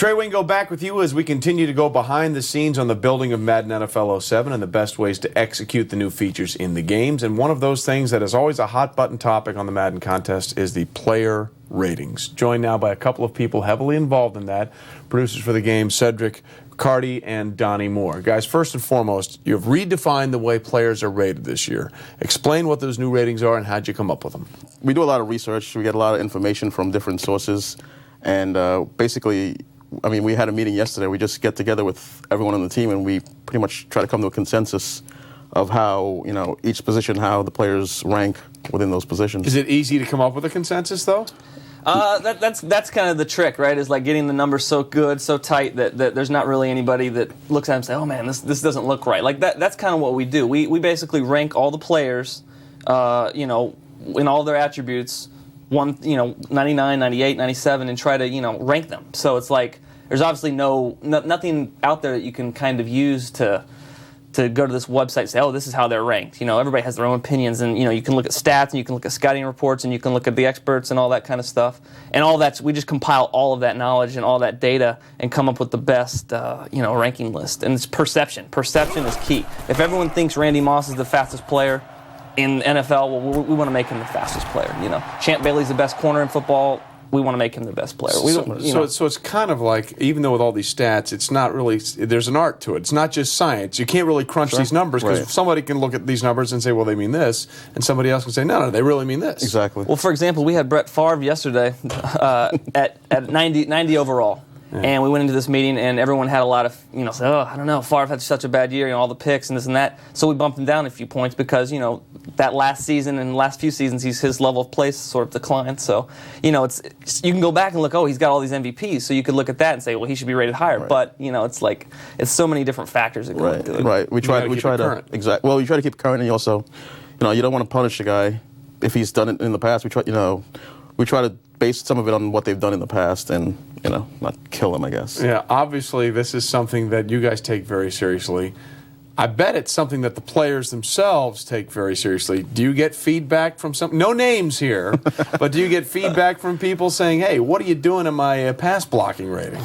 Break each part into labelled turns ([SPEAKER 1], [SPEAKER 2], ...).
[SPEAKER 1] Trey Wingo back with you as we continue to go behind the scenes on the building of Madden NFL 07 and the best ways to execute the new features in the games. And one of those things that is always a hot button topic on the Madden contest is the player ratings. Joined now by a couple of people heavily involved in that, producers for the game, Cedric Carty and Donnie Moore. Guys, first and foremost, you've redefined the way players are rated this year. Explain what those new ratings are and how'd you come up with them?
[SPEAKER 2] We do a lot of research. We get a lot of information from different sources. And basically, I mean, we had a meeting yesterday. We just get together with everyone on the team, and we pretty much try to come to a consensus of how, you know, each position, how the players rank within those positions.
[SPEAKER 1] Is it easy to come up with a consensus, though?
[SPEAKER 3] That's kind of the trick, right? Is like getting the numbers so good, so tight that there's not really anybody that looks at them and say, "Oh man, this doesn't look right." Like that's kind of what we do. We basically rank all the players, you know, in all their attributes, 99, 98, 97, and try to rank them. So it's like there's obviously nothing out there that you can kind of use to go to this website and say, oh, this is how they're ranked. Everybody has their own opinions, and you can look at stats, and you can look at scouting reports, and you can look at the experts and all that kind of stuff. And all that's, we just compile all of that knowledge and all that data and come up with the best, ranking list. And it's perception. Perception is key. If everyone thinks Randy Moss is the fastest player in NFL, well, we want to make him the fastest player. Champ Bailey's the best corner in football. We want to make him the best player.
[SPEAKER 1] So it's kind of like, even though with all these stats, it's not really, there's an art to it. It's not just science. You can't really crunch these numbers because somebody can look at these numbers and say, well, they mean this, and somebody else can say, no, they really mean this.
[SPEAKER 2] Exactly.
[SPEAKER 3] Well, for example, we had Brett Favre yesterday at 90 overall. Yeah. And we went into this meeting, and everyone had a lot of, said, oh, I don't know, Favre had such a bad year, all the picks and this and that. So we bumped him down a few points because, that last season and the last few seasons, his level of play sort of declined. So, you can go back and look, oh, he's got all these MVPs. So you could look at that and say, well, he should be rated higher. Right. But, it's so many different factors that go into it.
[SPEAKER 2] Right. We try to exactly. Well, we try to keep it current, and you also, you don't want to punish a guy if he's done it in the past. We try to base some of it on what they've done in the past and, not kill them, I guess.
[SPEAKER 1] Yeah, obviously this is something that you guys take very seriously. I bet it's something that the players themselves take very seriously. Do you get feedback from no names here, but do you get feedback from people saying, hey, what are you doing in my pass blocking rating?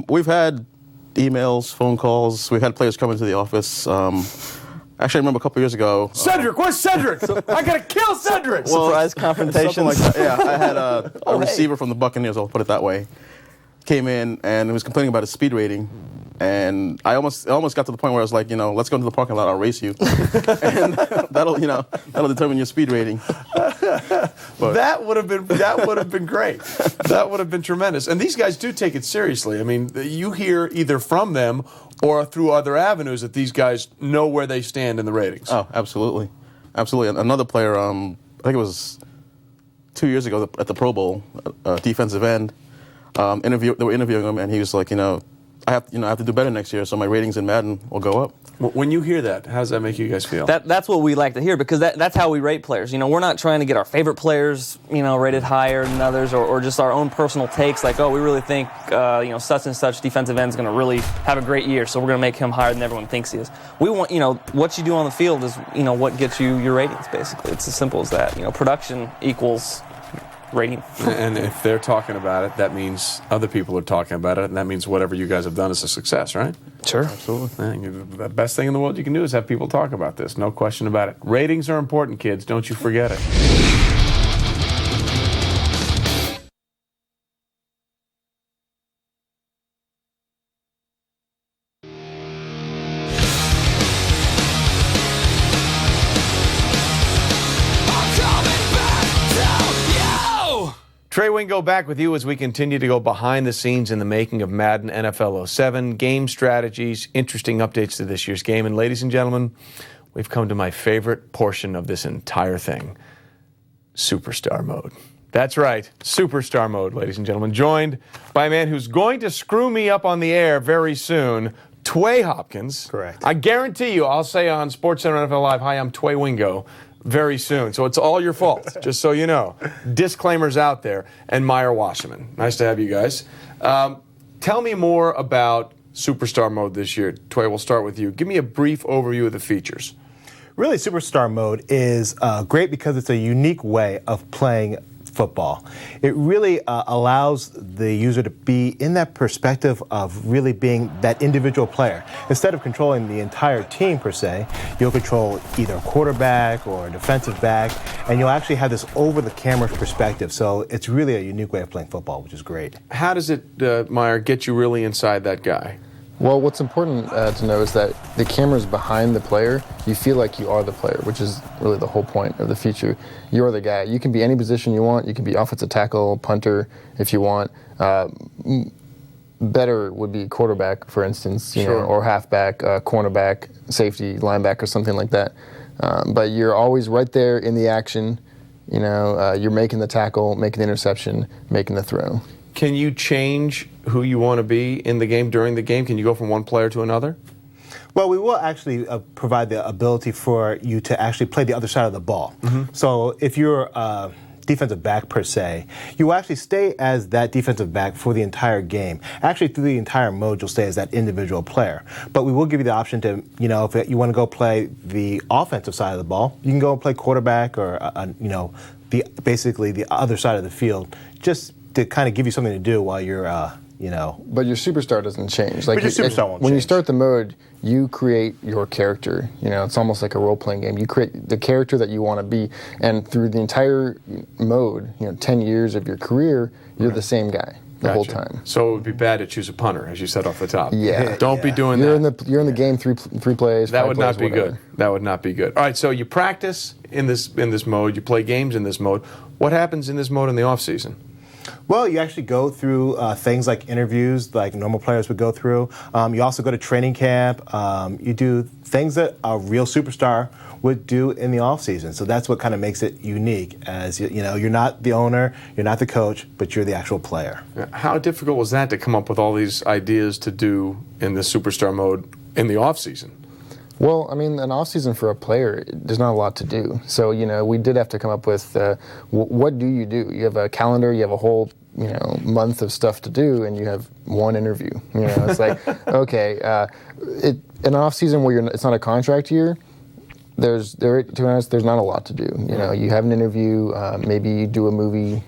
[SPEAKER 2] We've had emails, phone calls. We've had players come into the office. Actually, I remember a couple years ago.
[SPEAKER 1] Cedric, where's Cedric? I gotta kill Cedric.
[SPEAKER 3] Well, surprise confrontation.
[SPEAKER 2] Something like that. Yeah, I had a receiver from the Buccaneers. I'll put it that way. Came in and he was complaining about his speed rating, and I almost got to the point where I was like, let's go into the parking lot. I'll race you, and that'll determine your speed rating.
[SPEAKER 1] But that would have been great. That would have been tremendous. And these guys do take it seriously. I mean, you hear either from them or through other avenues that these guys know where they stand in the ratings.
[SPEAKER 2] Oh, absolutely. Absolutely. Another player, I think it was 2 years ago at the Pro Bowl, defensive end, they were interviewing him, and he was like, I have to do better next year, so my ratings in Madden will go up.
[SPEAKER 1] When you hear that, how does that make you guys feel?
[SPEAKER 3] That's what we like to hear, because that's how we rate players. We're not trying to get our favorite players, rated higher than others, or just our own personal takes, like, oh, we really think, such and such defensive end is going to really have a great year, so we're going to make him higher than everyone thinks he is. We want, what you do on the field is, what gets you your ratings, basically. It's as simple as that. Production equals rating.
[SPEAKER 1] And if they're talking about it, that means other people are talking about it, and that means whatever you guys have done is a success, right?
[SPEAKER 3] Sure.
[SPEAKER 1] Absolutely. The best thing in the world you can do is have people talk about this. No question about it. Ratings are important, kids. Don't you forget it. Trey Wingo back with you as we continue to go behind the scenes in the making of Madden NFL 07, game strategies, interesting updates to this year's game. And ladies and gentlemen, we've come to my favorite portion of this entire thing, Superstar Mode. That's right, Superstar Mode, ladies and gentlemen, joined by a man who's going to screw me up on the air very soon, Tway Hopkins.
[SPEAKER 4] Correct.
[SPEAKER 1] I guarantee you, I'll say on SportsCenter NFL Live, hi, I'm Tway Wingo, very soon. So it's all your fault, just so you know. Disclaimers out there. And Meyer Wasserman. Nice to have you guys. Tell me more about Superstar Mode this year. Tway, we'll start with you. Give me a brief overview of the features.
[SPEAKER 4] Really, Superstar Mode is great because it's a unique way of playing football. It really allows the user to be in that perspective of really being that individual player. Instead of controlling the entire team per se, you'll control either a quarterback or a defensive back, and you'll actually have this over-the-camera perspective. So it's really a unique way of playing football, which is great.
[SPEAKER 1] How does it, Meyer, get you really inside that guy?
[SPEAKER 5] Well, what's important to know is that the camera's behind the player. You feel like you are the player, which is really the whole point of the feature. You're the guy. You can be any position you want. You can be offensive tackle, punter, if you want. Better would be quarterback, for instance, you know, or halfback, cornerback, safety, linebacker, something like that. But you're always right there in the action. You know, you're making the tackle, making the interception, making the throw.
[SPEAKER 1] Can you change who you want to be in the game during the game? Can you go from one player to another?
[SPEAKER 4] Well, we will actually provide the ability for you to actually play the other side of the ball. So if you're a defensive back per se, you will actually stay as that defensive back for the entire game. Actually, through the entire mode, you'll stay as that individual player. But we will give you the option to, you know, if you want to go play the offensive side of the ball, you can go and play quarterback or, you know, basically the other side of the field, just to kind of give you something to do while you're, you know.
[SPEAKER 5] But your superstar doesn't change.
[SPEAKER 4] Like, but your superstar won't
[SPEAKER 5] when
[SPEAKER 4] change.
[SPEAKER 5] you start the mode, you create your character. You know, it's almost like a role-playing game. You create the character that you want to be, and through the entire mode, you know, 10 years of your career, you're the same guy the whole time.
[SPEAKER 1] So it would be bad to choose a punter, as you said off the top.
[SPEAKER 5] Yeah.
[SPEAKER 1] Don't be doing
[SPEAKER 5] you're
[SPEAKER 1] that.
[SPEAKER 5] You're in the game three plays.
[SPEAKER 1] That
[SPEAKER 5] 5
[SPEAKER 1] would
[SPEAKER 5] plays,
[SPEAKER 1] not be
[SPEAKER 5] whatever.
[SPEAKER 1] good. That would not be good. All right, so you practice in this mode. You play games in this mode. What happens in this mode in the off season?
[SPEAKER 4] Well, you actually go through things like interviews, like normal players would go through. You also go to training camp. You do things that a real superstar would do in the off season. So that's what kind of makes it unique. As you know, you're not the owner, you're not the coach, but you're the actual player.
[SPEAKER 1] How difficult was that to come up with all these ideas to do in the superstar mode in the off season?
[SPEAKER 5] Well, I mean, an off-season for a player, there's not a lot to do. So, you know, we did have to come up with what do? You have a calendar, you have a whole, you know, month of stuff to do, and you have one interview. You know, it's like, okay, an off-season where it's not a contract year, to be honest, there's not a lot to do. You know, you have an interview, maybe you do a movie.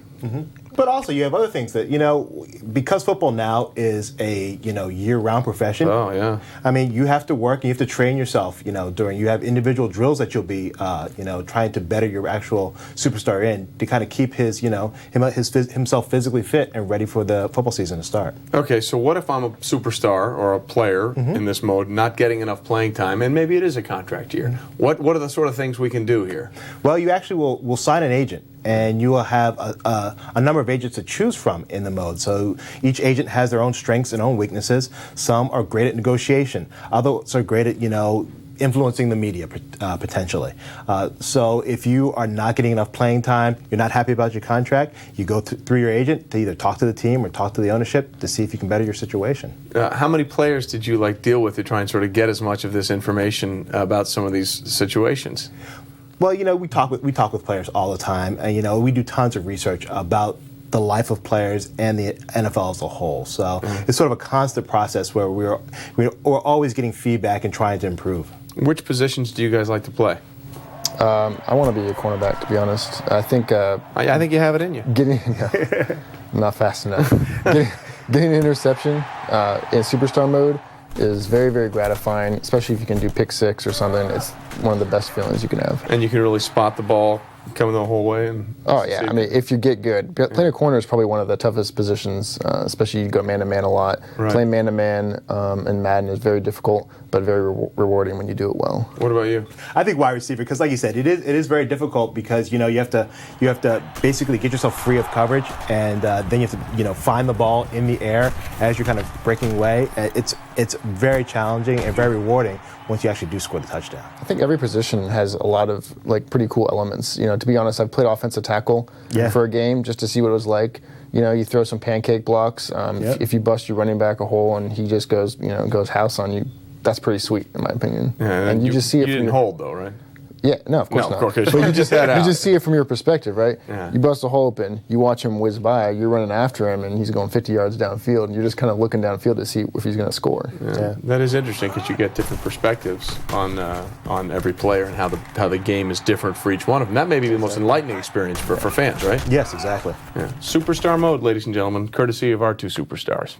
[SPEAKER 4] But also you have other things that, you know, because football now is a, you know, year-round profession.
[SPEAKER 1] Oh, yeah.
[SPEAKER 4] I mean, you have to work and you have to train yourself, you know, you have individual drills that you'll be, you know, trying to better your actual superstar in to kind of keep his, you know, himself physically fit and ready for the football season to start.
[SPEAKER 1] Okay, so what if I'm a superstar or a player in this mode, not getting enough playing time, and maybe it is a contract year? What are the sort of things we can do here?
[SPEAKER 4] Well, you actually will sign an agent. And you will have a number of agents to choose from in the mode. So each agent has their own strengths and own weaknesses. Some are great at negotiation. Others are great at, you know, influencing the media potentially. So if you are not getting enough playing time, you're not happy about your contract, you go through your agent to either talk to the team or talk to the ownership to see if you can better your situation.
[SPEAKER 1] How many players did you deal with to try and sort of get as much of this information about some of these situations?
[SPEAKER 4] Well, you know, we talk with players all the time, and you know, we do tons of research about the life of players and the NFL as a whole. So it's sort of a constant process where we're always getting feedback and trying to improve.
[SPEAKER 1] Which positions do you guys like to play?
[SPEAKER 5] I want to be a cornerback, to be honest. I think
[SPEAKER 1] I think you have it in you.
[SPEAKER 5] I'm not fast enough. Getting an interception in superstar mode is very, very gratifying, especially if you can do pick six or something. It's one of the best feelings you can have.
[SPEAKER 1] And you can really spot the ball coming the whole way. And
[SPEAKER 5] oh, yeah. I mean, if you get good. Playing a corner is probably one of the toughest positions, especially you go man-to-man a lot.
[SPEAKER 1] Right.
[SPEAKER 5] Playing man-to-man in Madden is very difficult, but very rewarding when you do it well.
[SPEAKER 1] What about you?
[SPEAKER 4] I think wide receiver, because like you said, it is very difficult because, you know, you have to basically get yourself free of coverage, and then you have to, you know, find the ball in the air as you're kind of breaking away. It's very challenging and very rewarding once you actually do score the touchdown.
[SPEAKER 5] I think every position has a lot of pretty cool elements. You know, to be honest, I've played offensive tackle for a game just to see what it was like. You know, you throw some pancake blocks. If you bust your running back a hole and he just goes house on you, that's pretty sweet in my opinion.
[SPEAKER 1] Yeah,
[SPEAKER 5] and you just see it.
[SPEAKER 1] You didn't hold though, right?
[SPEAKER 5] Yeah, no, of course
[SPEAKER 1] No,
[SPEAKER 5] not.
[SPEAKER 1] of course.
[SPEAKER 5] But
[SPEAKER 1] You just had
[SPEAKER 5] you
[SPEAKER 1] out.
[SPEAKER 5] just see it from your perspective, right?
[SPEAKER 1] Yeah.
[SPEAKER 5] You bust a hole open, you watch him whiz by, you're running after him, and he's going 50 yards downfield, and you're just kind of looking downfield to see if he's going to score.
[SPEAKER 1] Yeah. That is interesting because you get different perspectives on every player and how the game is different for each one of them. That may be the most enlightening experience for fans, right?
[SPEAKER 4] Yes, exactly.
[SPEAKER 1] Yeah. Superstar mode, ladies and gentlemen, courtesy of our two superstars.